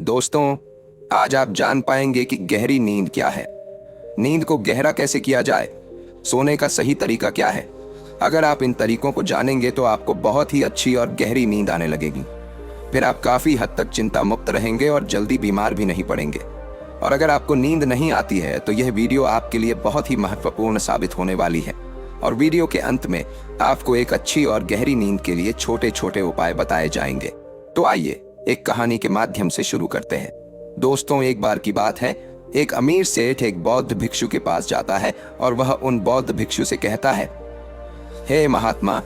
दोस्तों, आज आप जान पाएंगे कि गहरी नींद क्या है, नींद को गहरा कैसे किया जाए, सोने का सही तरीका क्या है। अगर आप इन तरीकों को जानेंगे तो आपको बहुत ही अच्छी और गहरी नींद आने लगेगी। फिर आप काफी हद तक चिंता मुक्त रहेंगे और जल्दी बीमार भी नहीं पड़ेंगे। और अगर आपको नींद नहीं आती है तो यह वीडियो आपके लिए बहुत ही महत्वपूर्ण साबित होने वाली है। और वीडियो के अंत में आपको एक अच्छी और गहरी नींद के लिए छोटे छोटे उपाय बताए जाएंगे। तो आइए एक कहानी के माध्यम से शुरू करते हैं। दोस्तों, एक बार की बात है, एक अमीर सेठ एक बौद्ध भिक्षु के पास जाता है और वह उन बौद्ध भिक्षु से कहता है, हे महात्मा,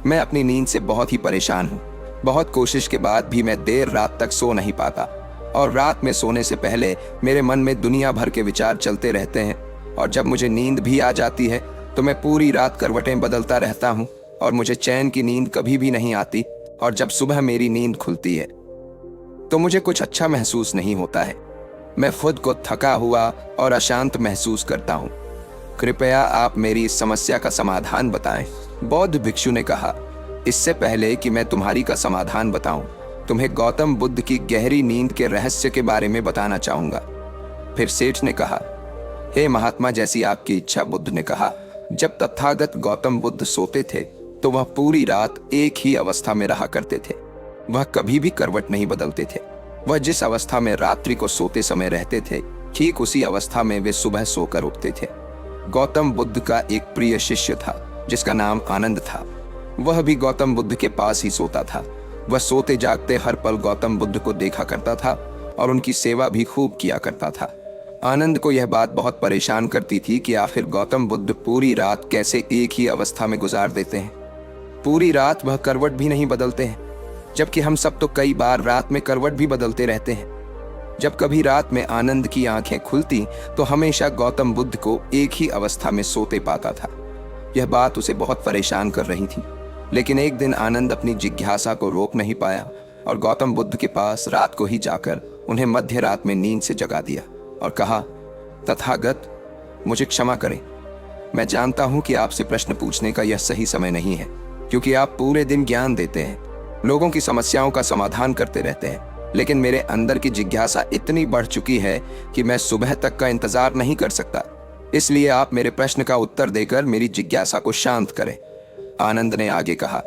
मैं अपनी नींद से बहुत ही परेशान हूँ। बहुत कोशिश के बाद भी मैं देर रात तक सो नहीं पाता और रात में सोने से पहले मेरे मन में दुनिया भर के विचार चलते रहते हैं। और जब मुझे नींद भी आ जाती है तो मैं पूरी रात करवटें बदलता रहता हूँ और मुझे चैन की नींद कभी भी नहीं आती। और जब सुबह मेरी नींद खुलती है तो मुझे कुछ अच्छा महसूस नहीं होता है। मैं खुद को थका हुआ और अशांत महसूस करता हूँ। कृपया आप मेरी इस समस्या का समाधान बताएं। बौद्ध भिक्षु ने कहा, इससे पहले कि मैं तुम्हारी का समाधान बताऊं, तुम्हें गौतम बुद्ध की गहरी नींद के रहस्य के बारे में बताना चाहूंगा। फिर सेठ ने कहा, हे महात्मा, जैसी आपकी इच्छा। बुद्ध ने कहा, जब तथागत गौतम बुद्ध सोते थे तो वह पूरी रात एक ही अवस्था में रहा करते थे। वह कभी भी करवट नहीं बदलते थे। वह जिस अवस्था में रात्रि को सोते समय रहते थे, ठीक उसी अवस्था में वे सुबह सोकर उठते थे। गौतम बुद्ध का एक प्रिय शिष्य था जिसका नाम आनंद था। वह भी गौतम बुद्ध के पास ही सोता था। वह सोते जागते हर पल गौतम बुद्ध को देखा करता था और उनकी सेवा भी खूब किया करता था। आनंद को यह बात बहुत परेशान करती थी कि आखिर गौतम बुद्ध पूरी रात कैसे एक ही अवस्था में गुजार देते हैं। पूरी रात वह करवट भी नहीं बदलते हैं, जबकि हम सब तो कई बार रात में करवट भी बदलते रहते हैं। जब कभी रात में आनंद की आंखें खुलती तो हमेशा गौतम बुद्ध को एक ही अवस्था में सोते पाता था। यह बात उसे बहुत परेशान कर रही थी। लेकिन एक दिन आनंद अपनी जिज्ञासा को रोक नहीं पाया और गौतम बुद्ध के पास रात को ही जाकर उन्हें मध्य रात में नींद से जगा दिया और कहा, तथागत, मुझे क्षमा करें। मैं जानता हूं कि आपसे प्रश्न पूछने का यह सही समय नहीं है, क्योंकि आप पूरे दिन ज्ञान देते हैं, लोगों की समस्याओं का समाधान करते रहते हैं। लेकिन मेरे अंदर की जिज्ञासा इतनी बढ़ चुकी है कि मैं सुबह तक का इंतजार नहीं कर सकता। इसलिए आप मेरे प्रश्न का उत्तर देकर मेरी जिज्ञासा को शांत करें। आनंद ने आगे कहा,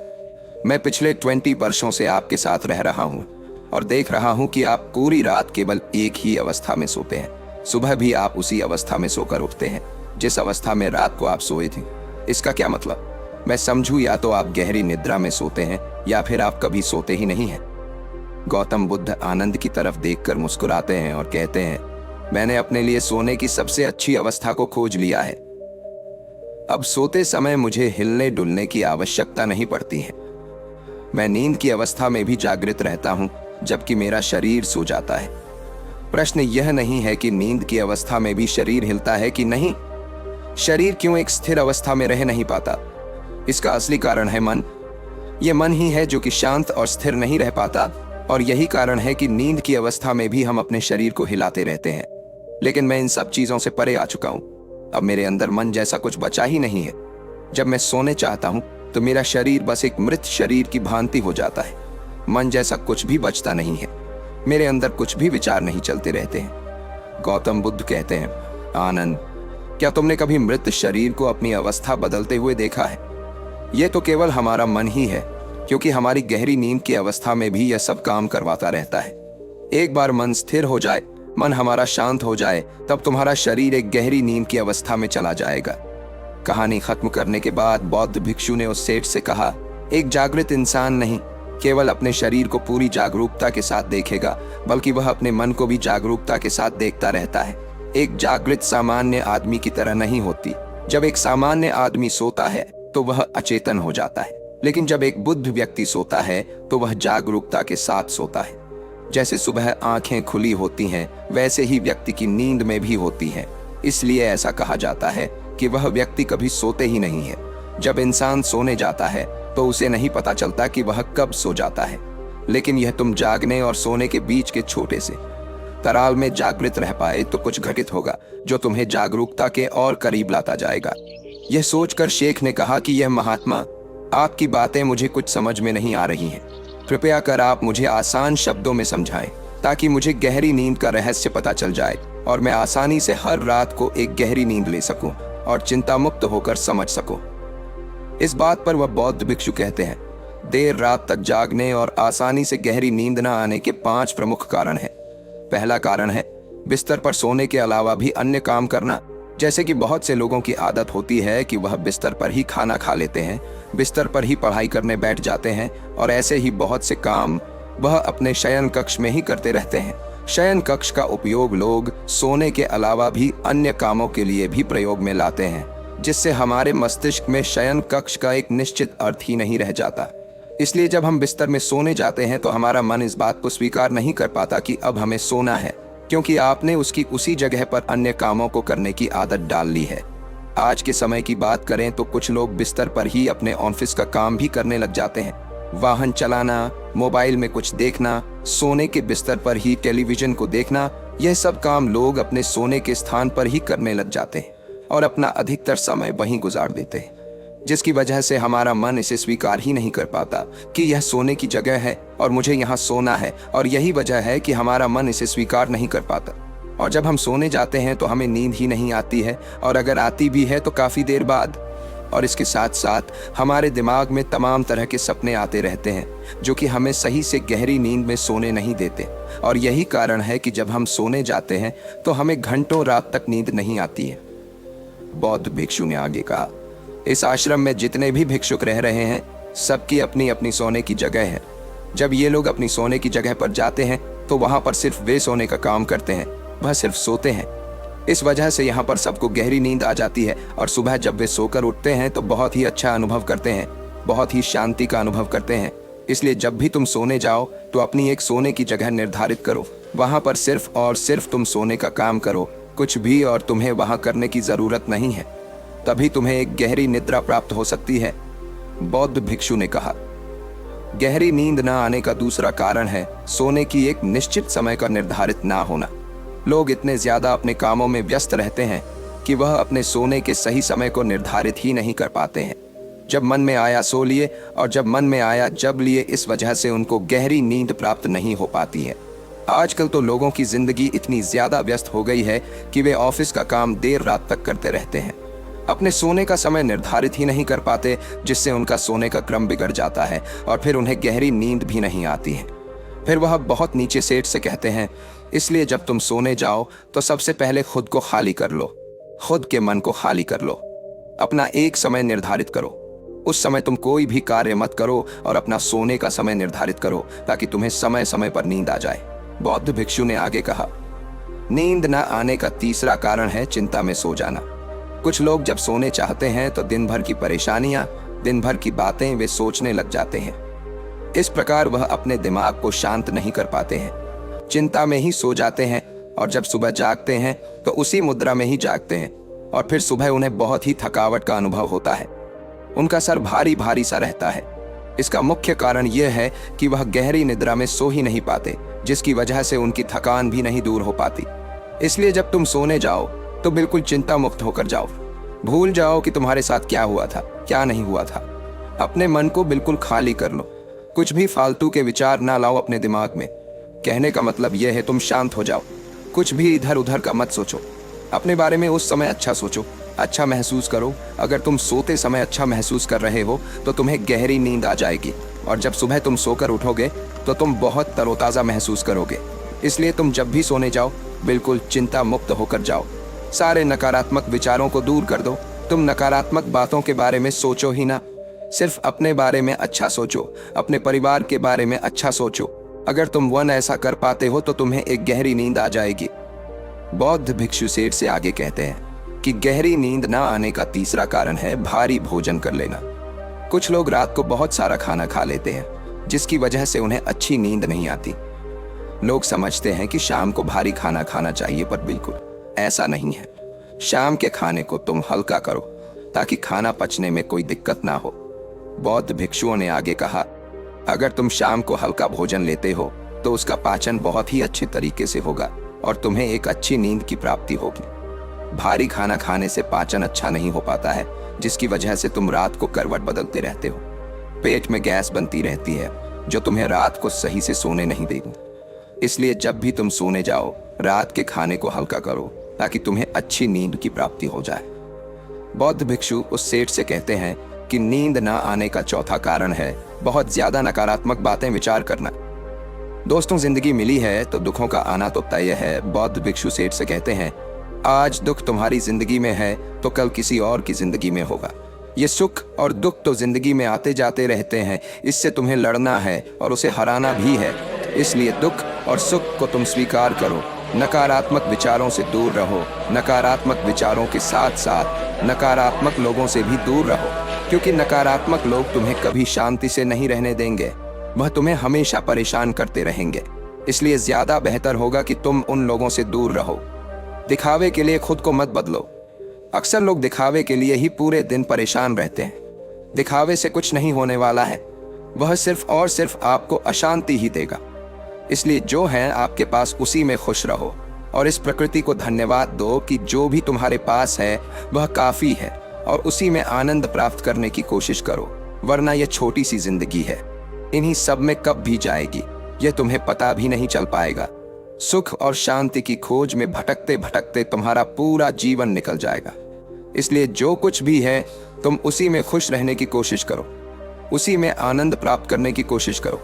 मैं पिछले 20 वर्षों से आपके साथ रह रहा हूं और देख रहा हूं कि आप पूरी रात केवल एक ही अवस्था में सोते हैं। सुबह भी आप उसी अवस्था में सोकर उठते हैं जिस अवस्था में रात को आप सोए थे। इसका क्या मतलब? मैं समझूं, या तो आप गहरी निद्रा में सोते हैं या फिर आप कभी सोते ही नहीं हैं। गौतम बुद्ध आनंद की तरफ देखकर मुस्कुराते हैं और कहते हैं, मैंने अपने लिए सोने की सबसे अच्छी अवस्था को खोज लिया है। अब सोते समय मुझे हिलने डुलने की आवश्यकता नहीं पड़ती है। मैं नींद की अवस्था में भी जागृत रहता हूं, जबकि मेरा शरीर सो जाता है। प्रश्न यह नहीं है कि नींद की अवस्था में भी शरीर हिलता है कि नहीं। शरीर क्यों एक स्थिर अवस्था में रह नहीं पाता? इसका असली कारण है मन। यह मन ही है जो कि शांत और स्थिर नहीं रह पाता, और यही कारण है कि नींद की अवस्था में भी हम अपने शरीर को हिलाते रहते हैं। लेकिन मैं इन सब चीजों से परे आ चुका हूं। अब मेरे अंदर मन जैसा कुछ बचा ही नहीं है। जब मैं सोने चाहता हूं तो मेरा शरीर बस एक मृत शरीर की भांति हो जाता है। मन जैसा कुछ भी बचता नहीं है। मेरे अंदर कुछ भी विचार नहीं चलते रहते हैं। गौतम बुद्ध कहते हैं, आनंद, क्या तुमने कभी मृत शरीर को अपनी अवस्था बदलते हुए देखा है? यह तो केवल हमारा मन ही है, क्योंकि हमारी गहरी नींद की अवस्था में भी यह सब काम करवाता रहता है। एक बार मन स्थिर हो जाए, मन हमारा शांत हो जाए, तब तुम्हारा शरीर एक गहरी नींद की अवस्था में चला जाएगा। कहानी खत्म करने के बाद बौद्ध भिक्षु ने उस सेठ से कहा, एक जागृत इंसान नहीं केवल अपने शरीर को पूरी जागरूकता के साथ देखेगा, बल्कि वह अपने मन को भी जागरूकता के साथ देखता रहता है। एक जागृत सामान्य आदमी की तरह नहीं होती। जब एक सामान्य आदमी सोता है तो वह अचेतन हो जाता है, लेकिन जब एक बुद्ध व्यक्ति सोता है तो वह जागरूकता के साथ सोता है। जैसे सुबह आंखें खुली होती हैं, वैसे ही व्यक्ति की नींद में भी होती है। इसलिए ऐसा कहा जाता है कि वह व्यक्ति कभी सोते ही नहीं है। जब इंसान सोने जाता है तो उसे नहीं पता चलता कि वह कब सो जाता है, लेकिन यह तुम जागने और सोने के बीच के छोटे से तराल में जागृत रह पाए तो कुछ घटित होगा जो तुम्हें जागरूकता के और करीब लाता जाएगा। यह सोचकर शेख ने कहा कि यह महात्मा, आपकी बातें मुझे कुछ समझ में नहीं आ रही हैं। कृपया कर आप मुझे आसान शब्दों में समझाएं ताकि मुझे गहरी नींद का रहस्य पता चल जाए और मैं आसानी से हर रात को एक गहरी नींद ले सकूं और चिंता मुक्त होकर समझ सकूं। इस बात पर वह बौद्ध भिक्षु कहते हैं, देर रात तक जागने और आसानी से गहरी नींद न आने के 5 प्रमुख कारण हैं। पहला कारण है बिस्तर पर सोने के अलावा भी अन्य काम करना। जैसे कि बहुत से लोगों की आदत होती है कि वह बिस्तर पर ही खाना खा लेते हैं, बिस्तर पर ही पढ़ाई करने बैठ जाते हैं और ऐसे ही बहुत से काम वह अपने शयन कक्ष में ही करते रहते हैं। शयन कक्ष का उपयोग लोग सोने के अलावा भी अन्य कामों के लिए भी प्रयोग में लाते हैं, जिससे हमारे मस्तिष्क में शयन कक्ष का एक निश्चित अर्थ ही नहीं रह जाता। इसलिए जब हम बिस्तर में सोने जाते हैं तो हमारा मन इस बात को स्वीकार नहीं कर पाता कि अब हमें सोना है, क्योंकि आपने उसकी उसी जगह पर अन्य कामों को करने की आदत डाल ली है। आज के समय की बात करें तो कुछ लोग बिस्तर पर ही अपने ऑफिस का काम भी करने लग जाते हैं। वाहन चलाना, मोबाइल में कुछ देखना, सोने के बिस्तर पर ही टेलीविजन को देखना, यह सब काम लोग अपने सोने के स्थान पर ही करने लग जाते हैं और अपना अधिकतर समय वहीं गुजार देते हैं, जिसकी वजह से हमारा मन इसे स्वीकार ही नहीं कर पाता कि यह सोने की जगह है और मुझे यहाँ सोना है। और यही वजह है कि हमारा मन इसे स्वीकार नहीं कर पाता और जब हम सोने जाते हैं तो हमें नींद ही नहीं आती है, और अगर आती भी है तो काफ़ी देर बाद। और इसके साथ साथ हमारे दिमाग में तमाम तरह के सपने आते रहते हैं जो कि हमें सही से गहरी नींद में सोने नहीं देते। और यही कारण है कि जब हम सोने जाते हैं तो हमें घंटों रात तक नींद नहीं आती है। बौद्ध भिक्षु ने आगे कहा, इस आश्रम में जितने भी भिक्षुक रह रहे हैं सबकी अपनी अपनी सोने की जगह है। जब ये लोग अपनी सोने की जगह पर जाते हैं तो वहां पर सिर्फ वे सोने का काम करते हैं, वह सिर्फ सोते हैं। इस वजह से यहाँ पर सबको गहरी नींद आ जाती है और सुबह जब वे सोकर उठते हैं तो बहुत ही अच्छा अनुभव करते हैं, बहुत ही शांति का अनुभव करते हैं। इसलिए जब भी तुम सोने जाओ तो अपनी एक सोने की जगह निर्धारित करो, वहां पर सिर्फ और सिर्फ तुम सोने का काम करो, कुछ भी और तुम्हें वहां करने की जरूरत नहीं है। तभी तुम्हें एक गहरी निद्रा प्राप्त हो सकती है। बौद्ध भिक्षु ने कहा, गहरी नींद न आने का दूसरा कारण है सोने की एक निश्चित समय का निर्धारित ना होना। लोग इतने ज्यादा अपने कामों में व्यस्त रहते हैं कि वह अपने सोने के सही समय को निर्धारित ही नहीं कर पाते हैं। जब मन में आया सो लिए और जब मन में आया जब लिए, इस वजह से उनको गहरी नींद प्राप्त नहीं हो पाती है। आजकल तो लोगों की जिंदगी इतनी ज्यादा व्यस्त हो गई है कि वे ऑफिस का काम देर रात तक करते रहते हैं, अपने सोने का समय निर्धारित ही नहीं कर पाते, जिससे उनका सोने का क्रम बिगड़ जाता है और फिर उन्हें गहरी नींद भी नहीं आती है। फिर वह बहुत नीचे सेठ से कहते हैं, इसलिए जब तुम सोने जाओ तो सबसे पहले खुद को खाली कर लो, खुद के मन को खाली कर लो। अपना एक समय निर्धारित करो, उस समय तुम कोई भी कार्य मत करो और अपना सोने का समय निर्धारित करो ताकि तुम्हें समय समय पर नींद आ जाए। बौद्ध भिक्षु ने आगे कहा, नींद न आने का तीसरा कारण है चिंता में सो जाना। कुछ लोग जब सोने चाहते हैं तो दिन भर की परेशानियां, दिन भर की बातें वे सोचने लग जाते हैं। इस प्रकार वह अपने दिमाग को शांत नहीं कर पाते हैं, चिंता में ही सो जाते हैं और जब सुबह जागते हैं तो उसी मुद्रा में ही जागते हैं और फिर सुबह उन्हें बहुत ही थकावट का अनुभव होता है। उनका सर भारी भारी सा रहता है। इसका मुख्य कारण यह है कि वह गहरी निद्रा में सो ही नहीं पाते, जिसकी वजह से उनकी थकान भी नहीं दूर हो पाती। इसलिए जब तुम सोने जाओ तो बिल्कुल चिंता मुक्त होकर जाओ। भूल जाओ कि तुम्हारे साथ क्या हुआ था, क्या नहीं हुआ था। अपने मन को बिल्कुल खाली कर लो, कुछ भी फालतू के विचार ना लाओ अपने दिमाग में। कहने का मतलब यह है तुम शांत हो जाओ, कुछ भी इधर उधर का मत सोचो। अपने बारे में उस समय अच्छा सोचो, अच्छा महसूस करो। अगर तुम सोते समय अच्छा महसूस कर रहे हो तो तुम्हें गहरी नींद आ जाएगी और जब सुबह तुम सोकर उठोगे तो तुम बहुत तरोताज़ा महसूस करोगे। इसलिए तुम जब भी सोने जाओ बिल्कुल चिंता मुक्त होकर जाओ। सारे नकारात्मक विचारों को दूर कर दो। तुम नकारात्मक बातों के बारे में सोचो ही ना, सिर्फ अपने बारे में अच्छा सोचो, अपने परिवार के बारे में अच्छा सोचो। अगर तुम ऐसा कर पाते हो तो तुम्हें एक गहरी नींद आ जाएगी। बौद्ध भिक्षु सेठ से आगे कहते हैं कि गहरी नींद ना आने का तीसरा कारण है भारी भोजन कर लेना। कुछ लोग रात को बहुत सारा खाना खा लेते हैं, जिसकी वजह से उन्हें अच्छी नींद नहीं आती। लोग समझते हैं कि शाम को भारी खाना खाना चाहिए, पर बिल्कुल ऐसा नहीं है। शाम के खाने को तुम हल्का करो ताकि खाना पचने में कोई दिक्कत ना हो। बौद्ध भिक्षुओं ने आगे कहा, अगर तुम शाम को हल्का भोजन लेते हो तो उसका पाचन बहुत ही अच्छे तरीके से होगा और तुम्हें एक अच्छी नींद की प्राप्ति होगी। भारी खाना खाने से पाचन अच्छा नहीं हो पाता है, जिसकी वजह से तुम रात को करवट बदलते रहते हो। पेट में गैस बनती रहती है जो तुम्हें रात को सही से सोने नहीं देगी। इसलिए जब भी तुम सोने जाओ, रात के खाने को हल्का करो ताकि तुम्हें अच्छी नींद की प्राप्ति हो जाए। बौद्ध भिक्षु उस सेठ से कहते हैं कि नींद ना आने का चौथा कारण है बहुत ज्यादा नकारात्मक बातें विचार करना। दोस्तों, जिंदगी मिली है तो दुखों का आना तो तय है। बौद्ध भिक्षु सेठ से कहते हैं, आज दुख तुम्हारी जिंदगी में है तो कल किसी और की जिंदगी में होगा। ये सुख और दुख तो जिंदगी में आते जाते रहते हैं, इससे तुम्हें लड़ना है और उसे हराना भी है। इसलिए दुख और सुख को तुम स्वीकार करो। नकारात्मक विचारों से दूर रहो। नकारात्मक विचारों के साथ साथ नकारात्मक लोगों से भी दूर रहो, क्योंकि नकारात्मक लोग तुम्हें कभी शांति से नहीं रहने देंगे। वह तुम्हें हमेशा परेशान करते रहेंगे। इसलिए ज्यादा बेहतर होगा कि तुम उन लोगों से दूर रहो। दिखावे के लिए खुद को मत बदलो। अक्सर लोग दिखावे के लिए ही पूरे दिन परेशान रहते हैं। दिखावे से कुछ नहीं होने वाला है, वह सिर्फ और सिर्फ आपको अशांति ही देगा। इसलिए जो है आपके पास उसी में खुश रहो और इस प्रकृति को धन्यवाद दो कि जो भी तुम्हारे पास है वह काफी है, और उसी में आनंद प्राप्त करने की कोशिश करो। वरना यह छोटी सी जिंदगी है, इन्हीं सब में कब भी जाएगी यह तुम्हें पता भी नहीं चल पाएगा। सुख और शांति की खोज में भटकते भटकते तुम्हारा पूरा जीवन निकल जाएगा। इसलिए जो कुछ भी है तुम उसी में खुश रहने की कोशिश करो, उसी में आनंद प्राप्त करने की कोशिश करो।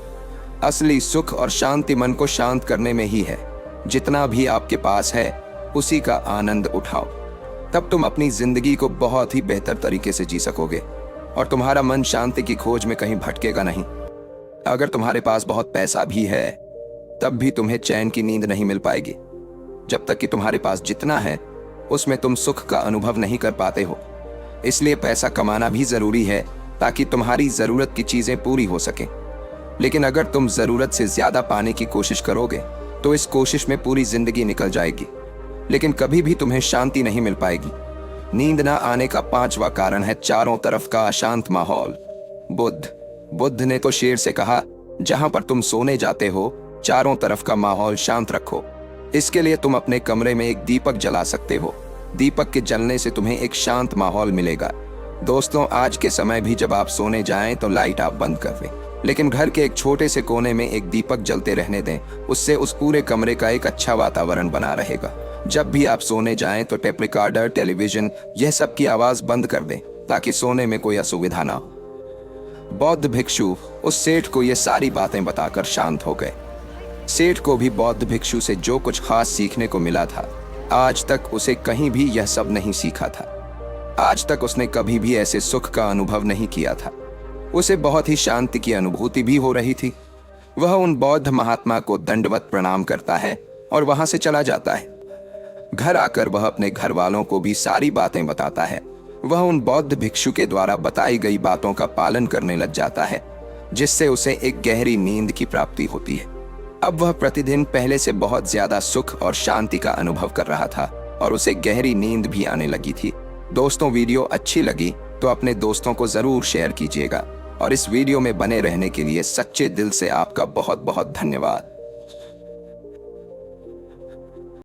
असली सुख और शांति मन को शांत करने में ही है। जितना भी आपके पास है उसी का आनंद उठाओ, तब तुम अपनी जिंदगी को बहुत ही बेहतर तरीके से जी सकोगे और तुम्हारा मन शांति की खोज में कहीं भटकेगा नहीं। अगर तुम्हारे पास बहुत पैसा भी है तब भी तुम्हें चैन की नींद नहीं मिल पाएगी, जब तक कि तुम्हारे पास जितना है उसमें तुम सुख का अनुभव नहीं कर पाते हो। इसलिए पैसा कमाना भी जरूरी है ताकि तुम्हारी जरूरत की चीजें पूरी हो सकें। लेकिन अगर तुम जरूरत से ज्यादा पाने की कोशिश करोगे तो इस कोशिश में पूरी जिंदगी निकल जाएगी, लेकिन कभी भी तुम्हें शांति नहीं मिल पाएगी। नींद ना आने का पांचवा कारण है चारों तरफ का अशांत माहौल। बुद्ध ने तो शेर से कहा, जहां पर तुम सोने जाते हो चारों तरफ का माहौल शांत रखो। इसके लिए तुम अपने कमरे में एक दीपक जला सकते हो। दीपक के जलने से तुम्हें एक शांत माहौल मिलेगा। दोस्तों, आज के समय भी जब आप सोने जाएं तो लाइट आप बंद कर दें, लेकिन घर के एक छोटे से कोने में एक दीपक जलते रहने दें। उससे उस पूरे कमरे का एक अच्छा वातावरण बना रहेगा। जब भी आप सोने जाएं तो टेप रिकॉर्डर, टेलीविजन, यह सब की आवाज बंद कर दें ताकि सोने में कोई असुविधा ना हो। बौद्ध भिक्षु उस सेठ को ये सारी बातें बताकर शांत हो गए। सेठ को भी बौद्ध भिक्षु से जो कुछ खास सीखने को मिला था, आज तक उसे कहीं भी यह सब नहीं सीखा था। आज तक उसने कभी भी ऐसे सुख का अनुभव नहीं किया था। उसे बहुत ही शांति की अनुभूति भी हो रही थी। वह उन बौद्ध महात्मा को दंडवत प्रणाम करता है और वहां से चला जाता है। घर आकर वह अपने घर वालों को भी सारी बातें बताता है। वह उन बौद्ध भिक्षु के द्वारा बताई गई बातों का पालन करने लग जाता है, जिससे उसे एक गहरी नींद की प्राप्ति होती है। अब वह प्रतिदिन पहले से बहुत ज्यादा सुख और शांति का अनुभव कर रहा था और उसे गहरी नींद भी आने लगी थी। दोस्तों, वीडियो अच्छी लगी तो अपने दोस्तों को जरूर शेयर कीजिएगा और इस वीडियो में बने रहने के लिए सच्चे दिल से आपका बहुत बहुत धन्यवाद।